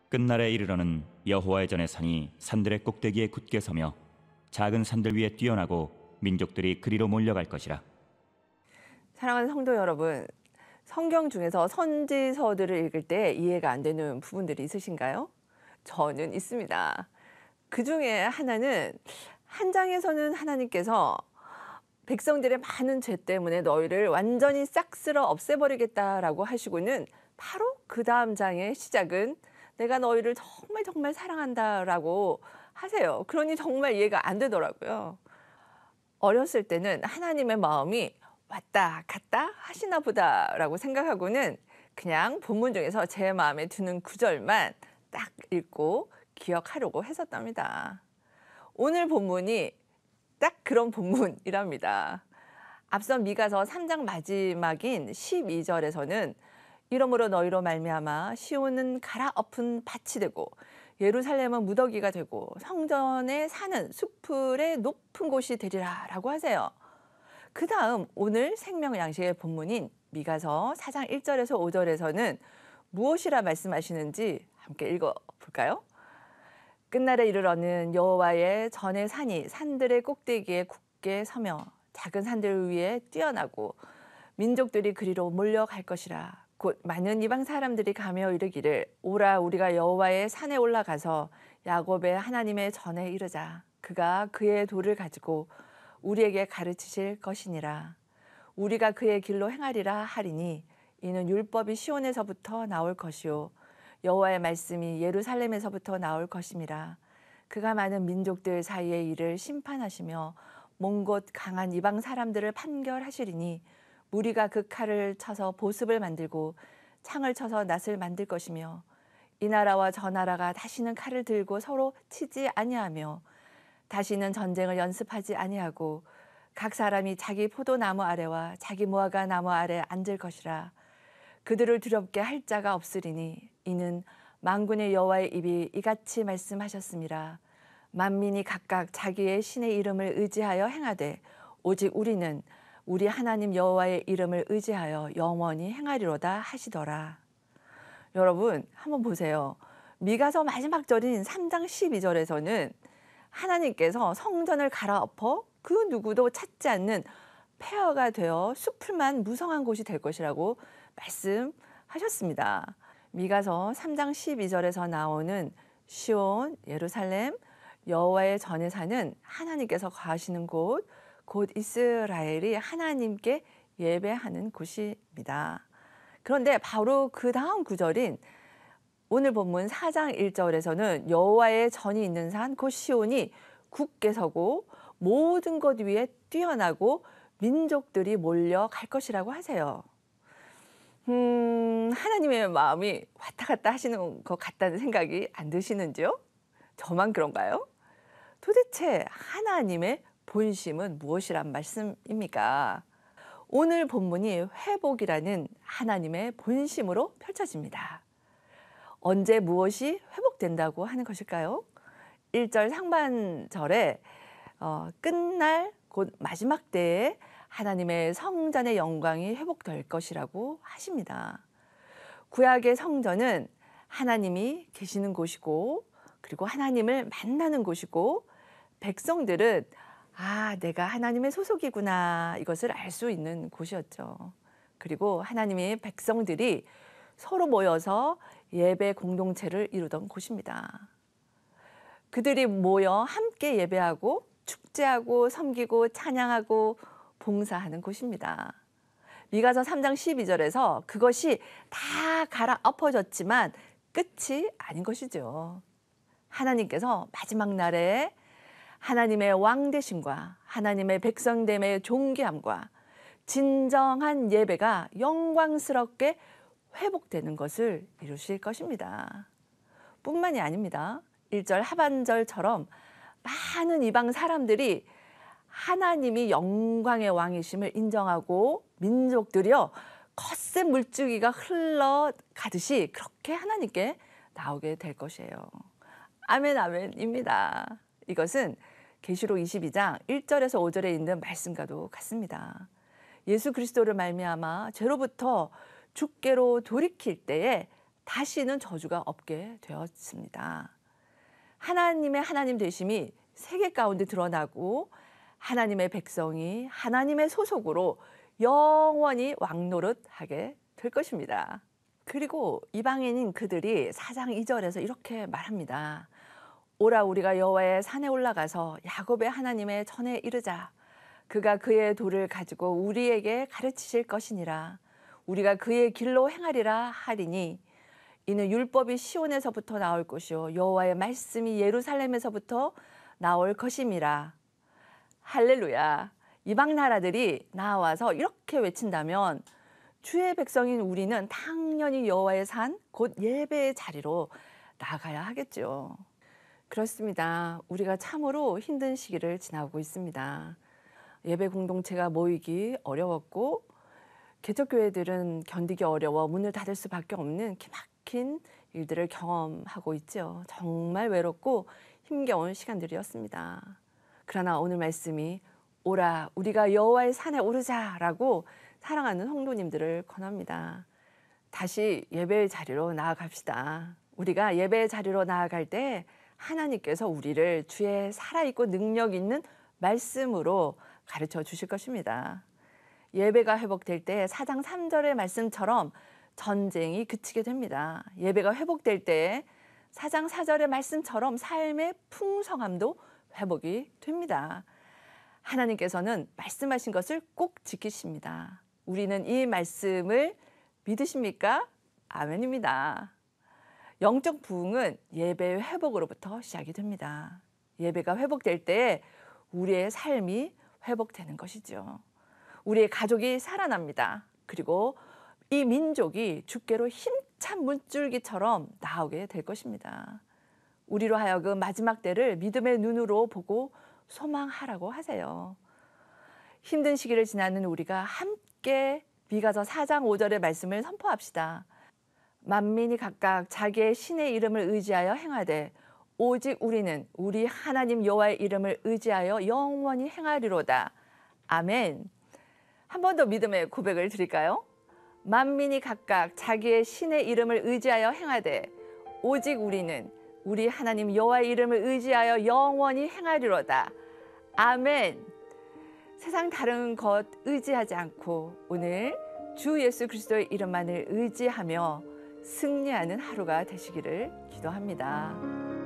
끝날에 이르러는 여호와의 전의 산이 산들의 꼭대기에 굳게 서며 작은 산들 위에 뛰어나고 민족들이 그리로 몰려갈 것이라. 사랑하는 성도 여러분, 성경 중에서 선지서들을 읽을 때 이해가 안 되는 부분들이 있으신가요? 저는 있습니다. 그 중에 하나는 한 장에서는 하나님께서 백성들의 많은 죄 때문에 너희를 완전히 싹 쓸어 없애버리겠다라고 하시고는 바로 그 다음 장의 시작은 내가 너희를 정말 정말 사랑한다라고 하세요. 그러니 정말 이해가 안 되더라고요. 어렸을 때는 하나님의 마음이 왔다 갔다 하시나 보다라고 생각하고는 그냥 본문 중에서 제 마음에 드는 구절만 딱 읽고 기억하려고 했었답니다. 오늘 본문이 딱 그런 본문이랍니다. 앞선 미가서 3장 마지막인 12절에서는 이러므로 너희로 말미암아 시온은 갈아엎은 밭이 되고 예루살렘은 무더기가 되고 성전에 사는 숲풀의 높은 곳이 되리라 라고 하세요. 그 다음 오늘 생명양식의 본문인 미가서 4장 1절에서 5절에서는 무엇이라 말씀하시는지 함께 읽어볼까요? 끝날에 이르러는 여호와의 전의 산이 산들의 꼭대기에 굳게 서며 작은 산들 위에 뛰어나고 민족들이 그리로 몰려갈 것이라. 곧 많은 이방 사람들이 가며 이르기를 오라 우리가 여호와의 산에 올라가서 야곱의 하나님의 전에 이르자. 그가 그의 도를 가지고 우리에게 가르치실 것이니라. 우리가 그의 길로 행하리라 하리니 이는 율법이 시온에서부터 나올 것이요 여호와의 말씀이 예루살렘에서부터 나올 것임이라. 그가 많은 민족들 사이의 일을 심판하시며 먼 곳 강한 이방 사람들을 판결하시리니 무리가 그 칼을 쳐서 보습을 만들고 창을 쳐서 낫을 만들 것이며 이 나라와 저 나라가 다시는 칼을 들고 서로 치지 아니하며 다시는 전쟁을 연습하지 아니하고 각 사람이 자기 포도나무 아래와 자기 무화과 나무 아래 앉을 것이라. 그들을 두렵게 할 자가 없으리니 이는 만군의 여호와의 입이 이같이 말씀하셨습니다. 만민이 각각 자기의 신의 이름을 의지하여 행하되 오직 우리는 우리 하나님 여호와의 이름을 의지하여 영원히 행하리로다 하시더라. 여러분 한번 보세요. 미가서 마지막 절인 3장 12절에서는 하나님께서 성전을 갈아엎어 그 누구도 찾지 않는 폐허가 되어 숲풀만 무성한 곳이 될 것이라고 말씀하셨습니다. 미가서 3장 12절에서 나오는 시온, 예루살렘, 여호와의 전에 사는 하나님께서 거하시는 곳, 곧 이스라엘이 하나님께 예배하는 곳입니다. 그런데 바로 그 다음 구절인 오늘 본문 4장 1절에서는 여호와의 전이 있는 산 곧 시온이 굳게 서고 모든 것 위에 뛰어나고 민족들이 몰려갈 것이라고 하세요. 하나님의 마음이 왔다 갔다 하시는 것 같다는 생각이 안 드시는지요? 저만 그런가요? 도대체 하나님의 본심은 무엇이란 말씀입니까? 오늘 본문이 회복이라는 하나님의 본심으로 펼쳐집니다. 언제 무엇이 회복된다고 하는 것일까요? 1절 상반절에 끝날 곧 마지막 때에 하나님의 성전의 영광이 회복될 것이라고 하십니다. 구약의 성전은 하나님이 계시는 곳이고 그리고 하나님을 만나는 곳이고 백성들은 내가 하나님의 소속이구나 이것을 알 수 있는 곳이었죠. 그리고 하나님의 백성들이 서로 모여서 예배 공동체를 이루던 곳입니다. 그들이 모여 함께 예배하고 축제하고 섬기고 찬양하고 봉사하는 곳입니다. 미가서 3장 12절에서 그것이 다 갈아엎어졌지만 끝이 아닌 것이죠. 하나님께서 마지막 날에 하나님의 왕되심과 하나님의 백성됨의 존귀함과 진정한 예배가 영광스럽게 회복되는 것을 이루실 것입니다. 뿐만이 아닙니다. 1절 하반절처럼 많은 이방 사람들이 하나님이 영광의 왕이심을 인정하고 민족들이요 거센 물줄기가 흘러가듯이 그렇게 하나님께 나오게 될 것이에요. 아멘 아멘입니다. 이것은 계시록 22장 1절에서 5절에 있는 말씀과도 같습니다. 예수 그리스도를 말미암아 죄로부터 주께로 돌이킬 때에 다시는 저주가 없게 되었습니다. 하나님의 하나님 되심이 세계 가운데 드러나고 하나님의 백성이 하나님의 소속으로 영원히 왕노릇하게 될 것입니다. 그리고 이방인인 그들이 4장 2절에서 이렇게 말합니다. 오라 우리가 여호와의 산에 올라가서 야곱의 하나님의 전에 이르자. 그가 그의 도를 가지고 우리에게 가르치실 것이니라. 우리가 그의 길로 행하리라 하리니 이는 율법이 시온에서부터 나올 것이요 여호와의 말씀이 예루살렘에서부터 나올 것임이라. 할렐루야. 이방 나라들이 나와서 이렇게 외친다면 주의 백성인 우리는 당연히 여호와의 산, 곧 예배의 자리로 나가야 하겠죠. 그렇습니다. 우리가 참으로 힘든 시기를 지나고 있습니다. 예배 공동체가 모이기 어려웠고 개척교회들은 견디기 어려워 문을 닫을 수밖에 없는 기막힌 일들을 경험하고 있죠. 정말 외롭고 힘겨운 시간들이었습니다. 그러나 오늘 말씀이 오라 우리가 여호와의 산에 오르자라고 사랑하는 성도님들을 권합니다. 다시 예배의 자리로 나아갑시다. 우리가 예배의 자리로 나아갈 때 하나님께서 우리를 주의 살아있고 능력 있는 말씀으로 가르쳐 주실 것입니다. 예배가 회복될 때 4장 3절의 말씀처럼 전쟁이 그치게 됩니다. 예배가 회복될 때 4장 4절의 말씀처럼 삶의 풍성함도 회복이 됩니다. 하나님께서는 말씀하신 것을 꼭 지키십니다. 우리는 이 말씀을 믿으십니까? 아멘입니다. 영적 부흥은 예배의 회복으로부터 시작이 됩니다. 예배가 회복될 때 우리의 삶이 회복되는 것이죠. 우리의 가족이 살아납니다. 그리고 이 민족이 주께로 힘찬 물줄기처럼 나오게 될 것입니다. 우리로 하여금 마지막 때를 믿음의 눈으로 보고 소망하라고 하세요. 힘든 시기를 지나는 우리가 함께 미가서 4장 5절의 말씀을 선포합시다. 만민이 각각 자기의 신의 이름을 의지하여 행하되 오직 우리는 우리 하나님 여호와의 이름을 의지하여 영원히 행하리로다. 아멘. 한 번 더 믿음의 고백을 드릴까요? 만민이 각각 자기의 신의 이름을 의지하여 행하되 오직 우리는 우리 하나님 여호와의 이름을 의지하여 영원히 행하리로다. 아멘. 세상 다른 것 의지하지 않고 오늘 주 예수 그리스도의 이름만을 의지하며 승리하는 하루가 되시기를 기도합니다.